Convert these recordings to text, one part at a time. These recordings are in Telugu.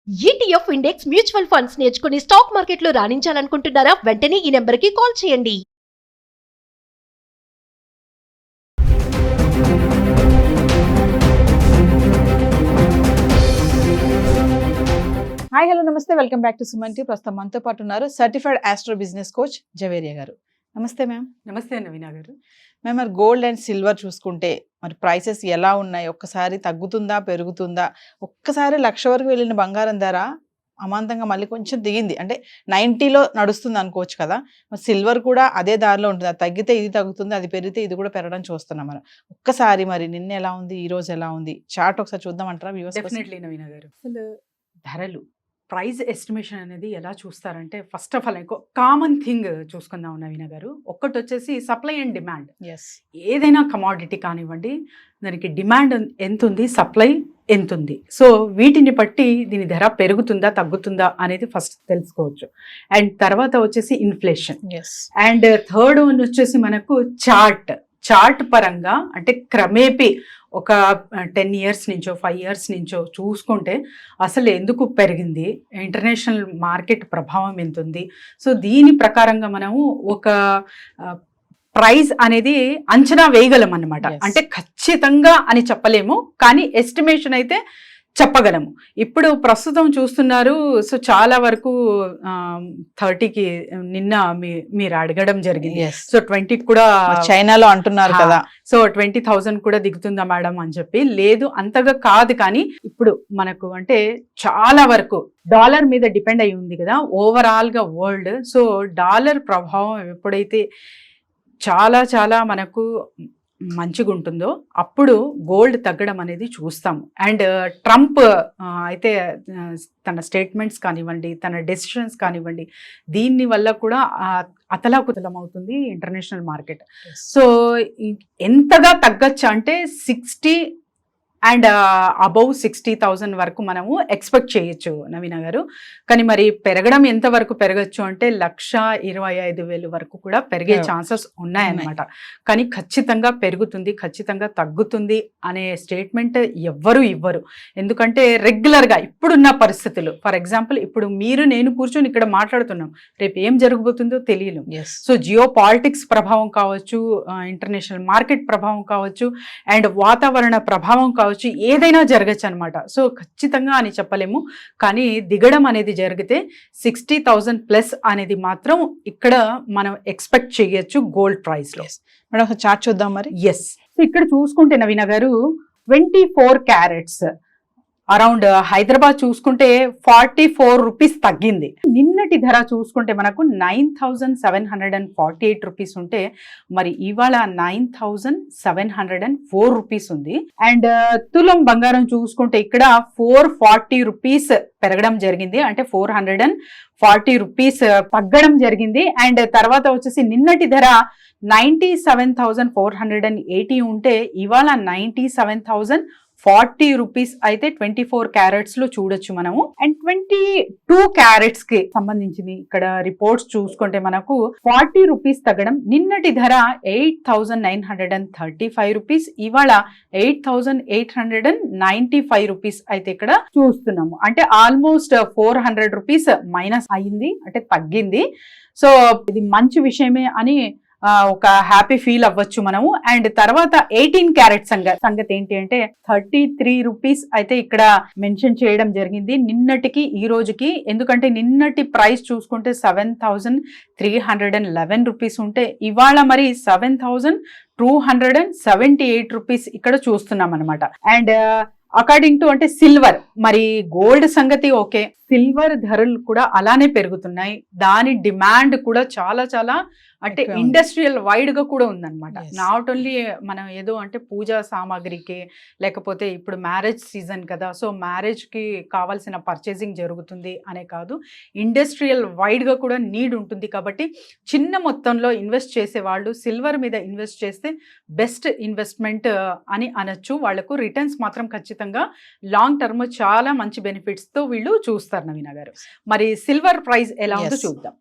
ఈటీఎఫ్ ఇండెక్స్ మ్యూచువల్ ఫండ్స్ నేర్చుకుని స్టాక్ మార్కెట్లో రాణించాలనుకుంటున్నారా? వెంటనే ఈ నెంబర్కి కాల్ చేయండి. హాయ్ హలో నమస్తే, welcome back to Suman TV. ప్రస్తుతం మనతో పాటు ఉన్నారు certified astro business coach Javeria గారు. నమస్తే మ్యామ్. నమస్తే నవీనా గారు. మ్యామ్, మరి గోల్డ్ అండ్ సిల్వర్ చూసుకుంటే మరి ప్రైసెస్ ఎలా ఉన్నాయి? ఒక్కసారి తగ్గుతుందా పెరుగుతుందా? ఒక్కసారి 1,00,000 వరకు వెళ్ళిన బంగారం ధర అమాంతంగా మళ్ళీ కొంచెం దిగింది, అంటే 90లో నడుస్తుంది అనుకోవచ్చు కదా. మరి సిల్వర్ కూడా అదే దారిలో ఉంటుంది, అది తగ్గితే ఇది తగ్గుతుంది, అది పెరిగితే ఇది కూడా పెరగడం చూస్తున్నాం మనం. ఒక్కసారి మరి నిన్న ఎలా ఉంది, ఈ రోజు ఎలా ఉంది, చార్ట్ ఒకసారి చూద్దామంటారా? డెఫినెట్లీ నవీనా గారు. అసలు ధరలు ప్రైస్ ఎస్టిమేషన్ అనేది ఎలా చూస్తారంటే, first of all common thing చూసుకుందాం నవీనా గారు. ఒక్కటి వచ్చేసి సప్లై అండ్ డిమాండ్. ఏదైనా కమాడిటీ కానివ్వండి, దానికి డిమాండ్ ఎంత ఉంది, సప్లై ఎంత ఉంది. సో వీటిని బట్టి దీని ధర పెరుగుతుందా తగ్గుతుందా అనేది ఫస్ట్ తెలుసుకోవచ్చు. అండ్ తర్వాత వచ్చేసి ఇన్ఫ్లేషన్. అండ్ థర్డ్ వన్ వచ్చేసి మనకు చార్ట్ పరంగా, అంటే క్రమేపీ ఒక 10 years నుంచో 5 years నుంచో చూసుకుంటే అసలు ఎందుకు పెరిగింది, ఇంటర్నేషనల్ మార్కెట్ ప్రభావం ఎంత ఉంది. సో దీని ప్రకారంగా మనము ఒక ప్రైస్ అనేది అంచనా వేయగలం అన్నమాట. అంటే ఖచ్చితంగా అని చెప్పలేము, కానీ ఎస్టిమేషన్ అయితే చెప్పగలము. ఇప్పుడు ప్రస్తుతం చూస్తున్నారు, సో చాలా వరకు 30కి నిన్న మీరు అడగడం జరిగింది. సో 20కి కూడా చైనాలో అంటున్నారు కదా, సో 20,000 కూడా దిగుతుందా మేడం అని చెప్పి. లేదు, అంతగా కాదు, కానీ ఇప్పుడు మనకు అంటే చాలా వరకు డాలర్ మీద డిపెండ్ అయి ఉంది కదా ఓవరాల్ గా వరల్డ్. సో డాలర్ ప్రభావం ఎప్పుడైతే చాలా చాలా మనకు మంచిగా ఉంటుందో అప్పుడు గోల్డ్ తగ్గడం అనేది చూస్తాము. అండ్ ట్రంప్ అయితే తన స్టేట్మెంట్స్ కానివ్వండి, తన డెసిషన్స్ కానివ్వండి, దీని వల్ల కూడా అతలాకుతలం అవుతుంది ఇంటర్నేషనల్ మార్కెట్. సో ఎంతగా తగ్గచ్చు అంటే 60 అండ్ అబౌవ్ 60,000 వరకు మనము ఎక్స్పెక్ట్ చేయొచ్చు నవీనా గారు. కానీ మరి పెరగడం ఎంత వరకు పెరగచ్చు అంటే 1,25,000 వరకు కూడా పెరిగే ఛాన్సెస్ ఉన్నాయన్నమాట. కానీ ఖచ్చితంగా పెరుగుతుంది, ఖచ్చితంగా తగ్గుతుంది అనే స్టేట్మెంట్ ఎవ్వరు ఇవ్వరు. ఎందుకంటే రెగ్యులర్గా ఇప్పుడున్న పరిస్థితులు, ఫర్ ఎగ్జాంపుల్ ఇప్పుడు మీరు నేను కూర్చొని ఇక్కడ మాట్లాడుతున్నాం, రేపు ఏం జరగబోతుందో తెలియలేం. సో జియో పాలిటిక్స్ ప్రభావం కావచ్చు, ఇంటర్నేషనల్ మార్కెట్ ప్రభావం కావచ్చు, అండ్ వాతావరణ ప్రభావం కావచ్చు, ఏదైనా జరగచ్చు అనమాట. సో ఖచ్చితంగా అని చెప్పలేము, కానీ దిగడం అనేది జరిగితే 60,000 ప్లస్ అనేది మాత్రం ఇక్కడ మనం ఎక్స్పెక్ట్ చేయొచ్చు గోల్డ్ ప్రైస్ లో. మేడం ఒక చార్ట్ చూద్దాం మరి. ఎస్, ఇక్కడ చూసుకుంటే నవీన గారు 24 క్యారెట్స్ అరౌండ్ హైదరాబాద్ చూసుకుంటే 44 రూపీస్ తగ్గింది. నిన్నటి ధర చూసుకుంటే మనకు 9,748 రూపీస్ ఉంటే మరి ఇవాళ 9,704 రూపీస్ ఉంది. అండ్ తులం బంగారం చూసుకుంటే ఇక్కడ 440 రూపీస్ పెరగడం జరిగింది, అంటే 440 రూపీస్ తగ్గడం జరిగింది. అండ్ తర్వాత వచ్చేసి నిన్నటి ధర 97,480 ఉంటే ఇవాళ 97,040 రూపీస్ అయితే 24 క్యారెట్స్ లో చూడొచ్చు మనము. అండ్ 22 క్యారెట్స్ కి సంబంధించింది ఇక్కడ రిపోర్ట్స్ చూసుకుంటే మనకు 40 రూపీస్ తగ్గడం. నిన్నటి ధర 8,935 రూపీస్, ఇవాళ 8,895 రూపీస్ అయితే ఇక్కడ చూస్తున్నాము. అంటే ఆల్మోస్ట్ 400 రూపీస్ మైనస్ అయింది, అంటే తగ్గింది. సో ఇది మంచి విషయమే అని ఒక హ్యాపీ ఫీల్ అవ్వచ్చు మనము. అండ్ తర్వాత 18 క్యారెట్ సంగతి ఏంటి అంటే 33 రూపీస్ అయితే ఇక్కడ మెన్షన్ చేయడం జరిగింది నిన్నటికి ఈ రోజుకి. ఎందుకంటే నిన్నటి ప్రైస్ చూసుకుంటే 7,311 రూపీస్ ఉంటే ఇవాళ మరి 7,278 రూపీస్ ఇక్కడ చూస్తున్నాం అనమాట. అండ్ అకార్డింగ్ టు అంటే సిల్వర్, మరి గోల్డ్ సంగతి ఓకే, సిల్వర్ ధరలు కూడా అలానే పెరుగుతున్నాయి. దాని డిమాండ్ కూడా చాలా చాలా అంటే ఇండస్ట్రియల్ వైడ్ గా కూడా ఉందన్నమాట. నాట్ ఓన్లీ మనం ఏదో అంటే పూజా సామాగ్రికి, లేకపోతే ఇప్పుడు మ్యారేజ్ సీజన్ కదా, సో మ్యారేజ్ కి కావాల్సిన పర్చేసింగ్ జరుగుతుంది అనే కాదు, ఇండస్ట్రియల్ వైడ్ గా కూడా నీడ్ ఉంటుంది. కాబట్టి చిన్న మొత్తంలో ఇన్వెస్ట్ చేసే వాళ్ళు సిల్వర్ మీద ఇన్వెస్ట్ చేస్తే బెస్ట్ ఇన్వెస్ట్మెంట్ అని అనొచ్చు. వాళ్లకు రిటర్న్స్ మాత్రం ఖచ్చితంగా లాంగ్ టర్మ్ చాలా మంచి బెనిఫిట్స్ తో వీళ్ళు చూస్తారు నవీనా గారు. మరి సిల్వర్ ప్రైస్ ఎలా ఉందో చూద్దాం.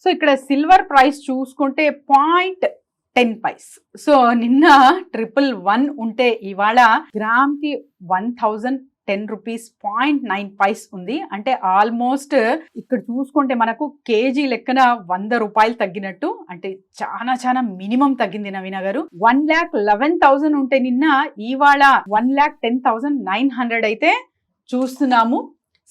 సో ఇక్కడ సిల్వర్ ప్రైస్ చూసుకుంటే 0.10 పైస్. సో నిన్న 111 ఉంటే ఇవాళ గ్రామ్ కి 1,010 రూపీస్ ఉంది. అంటే ఆల్మోస్ట్ ఇక్కడ చూసుకుంటే మనకు కేజీ లెక్కన 100 రూపాయలు తగ్గినట్టు, అంటే చాలా చాలా మినిమం తగ్గింది నవీన గారు. 1,11,000 ఉంటే నిన్న, ఇవాళ 1,10,900 అయితే చూస్తున్నాము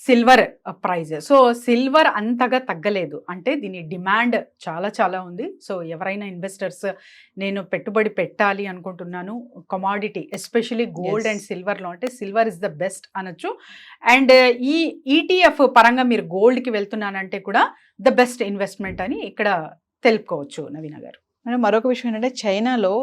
సిల్వర్ ప్రైజ్. సో సిల్వర్ అంతగా తగ్గలేదు, అంటే దీని డిమాండ్ చాలా చాలా ఉంది. సో ఎవరైనా ఇన్వెస్టర్స్ నేను పెట్టుబడి పెట్టాలి అనుకుంటున్నాను కమాడిటీ, ఎస్పెషలీ గోల్డ్ అండ్ సిల్వర్లో, అంటే సిల్వర్ ఇస్ ద బెస్ట్ అనొచ్చు. అండ్ ఈ ఈటీఎఫ్ పరంగా మీరు గోల్డ్కి వెళ్తున్నానంటే కూడా ద బెస్ట్ ఇన్వెస్ట్మెంట్ అని ఇక్కడ తెలుపుకోవచ్చు నవీన గారు. మేడం, మరొక విషయం ఏంటంటే చైనాలో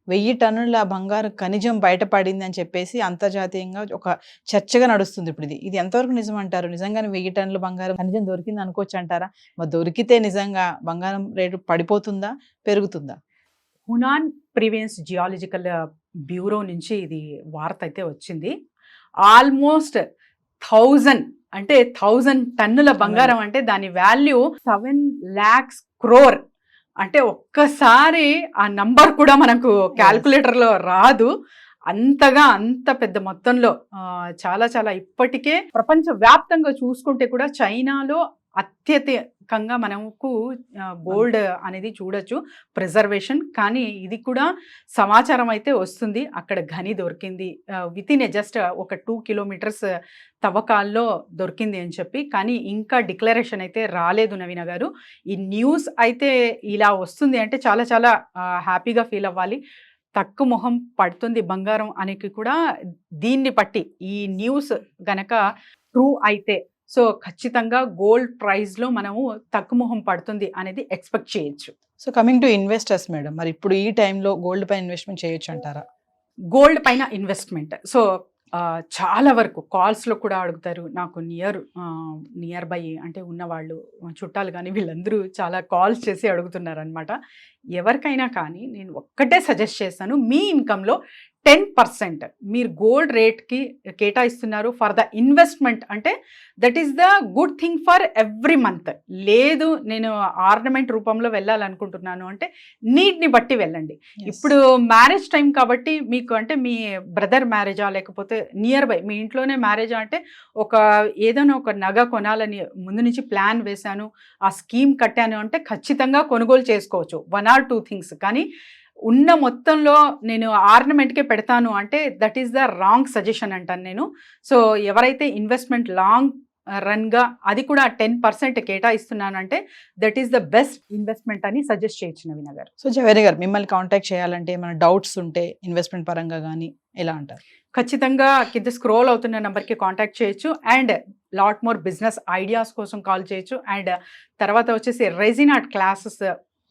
1000 టన్నుల బంగారు ఖనిజం బయటపడింది అని చెప్పేసి అంతర్జాతీయంగా ఒక చర్చగా నడుస్తుంది ఇప్పుడు. ఇది ఎంతవరకు నిజం అంటారు? నిజంగానే 1000 టన్నుల బంగారం ఖనిజం దొరికింది అనుకోవచ్చు అంటారా? మరి దొరికితే నిజంగా బంగారం రేటు పడిపోతుందా, పెరుగుతుందా? హునాన్ ప్రివియన్స్ జియాలజికల్ బ్యూరో నుంచి ఇది వార్త అయితే వచ్చింది. ఆల్మోస్ట్ 1000 టన్నుల బంగారం, అంటే దాని వాల్యూ 7 lakhs crore. అంటే ఒక్కసారి ఆ నంబర్ కూడా మనకు క్యాల్కులేటర్లో రాదు. అంత పెద్ద మొత్తంలో చాలా చాలా ఇప్పటికే ప్రపంచ వ్యాప్తంగా చూసుకుంటే కూడా చైనాలో అత్యధికంగా మనకు గోల్డ్ అనేది చూడొచ్చు ప్రిజర్వేషన్. కానీ ఇది కూడా సమాచారం అయితే వస్తుంది, అక్కడ గని దొరికింది విత్ ఇన్ జస్ట్ ఒక 2 kilometers తవ్వకాల్లో దొరికింది అని చెప్పి. కానీ ఇంకా డిక్లరేషన్ అయితే రాలేదు నవీన గారు. ఈ న్యూస్ అయితే ఇలా వస్తుంది అంటే చాలా చాలా హ్యాపీగా ఫీల్ అవ్వాలి. తక్కువ మొహం పడుతుంది బంగారం అనేది కూడా దీన్ని బట్టి, ఈ న్యూస్ గనక ట్రూ అయితే సో ఖచ్చితంగా గోల్డ్ ప్రైస్ లో మనము తక్కువ మొహం పడుతుంది అనేది ఎక్స్పెక్ట్ చేయొచ్చు. So coming to investors madam, మరి ఇప్పుడు ఈ టైంలో గోల్డ్ పైన ఇన్వెస్ట్మెంట్ చేయొచ్చు అంటారా? గోల్డ్ పైన ఇన్వెస్ట్మెంట్ సో చాలా వరకు కాల్స్లో కూడా అడుగుతారు. నాకు నియర్ బై అంటే ఉన్నవాళ్ళు చుట్టాలు కానీ వీళ్ళందరూ చాలా కాల్స్ చేసి అడుగుతున్నారు అనమాట. ఎవరికైనా కానీ నేను ఒక్కటే సజెస్ట్ చేస్తాను, మీ ఇన్కంలో 10% మీరు గోల్డ్ రేట్కి కేటాయిస్తున్నారు ఫర్ ద ఇన్వెస్ట్మెంట్ అంటే that is the good thing for every month. లేదు నేను ఆర్నమెంట్ రూపంలో వెళ్ళాలనుకుంటున్నాను అంటే నీడ్ని బట్టి వెళ్ళండి. ఇప్పుడు మ్యారేజ్ టైం కాబట్టి మీకు అంటే మీ బ్రదర్ మ్యారేజా లేకపోతే నియర్ బై మీ ఇంట్లోనే మ్యారేజా అంటే ఏదైనా ఒక నగ కొనాలని ముందు నుంచి ప్లాన్ వేశాను, ఆ స్కీమ్ కట్టాను అంటే ఖచ్చితంగా కొనుగోలు చేసుకోవచ్చు 1 or 2 things. కానీ ఉన్న మొత్తంలో నేను ఆర్నమెంట్కే పెడతాను అంటే that is the wrong suggestion అంటాను నేను. సో ఎవరైతే ఇన్వెస్ట్మెంట్ లాంగ్ రన్గా అది కూడా 10% కేటాయిస్తున్నానంటే that is the best investment అని సజెస్ట్ చేయొచ్చు నవీన గారు. సో జవేరి గారు, మిమ్మల్ని కాంటాక్ట్ చేయాలంటే ఏమైనా డౌట్స్ ఉంటే ఇన్వెస్ట్మెంట్ పరంగా కానీ ఎలా అంటారు? ఖచ్చితంగా కింద స్క్రోల్ అవుతున్న నెంబర్కి కాంటాక్ట్ చేయొచ్చు. And lot more business ideas కోసం కాల్ చేయొచ్చు. అండ్ తర్వాత వచ్చేసి రెజిన్ ఆర్ట్ క్లాసెస్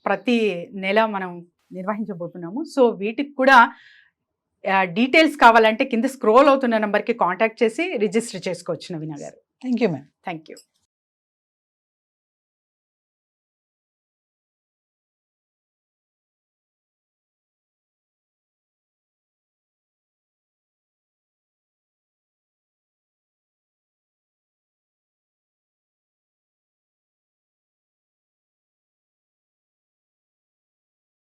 ప్రతి నెల మనం నిర్వహించబోతున్నాము. సో వీటికి కూడా డీటెయిల్స్ కావాలంటే కింద స్క్రోల్ అవుతున్న నెంబర్కి కాంటాక్ట్ చేసి రిజిస్టర్ చేసుకోవచ్చు నవీన గారు. Thank you ma'am. Thank you.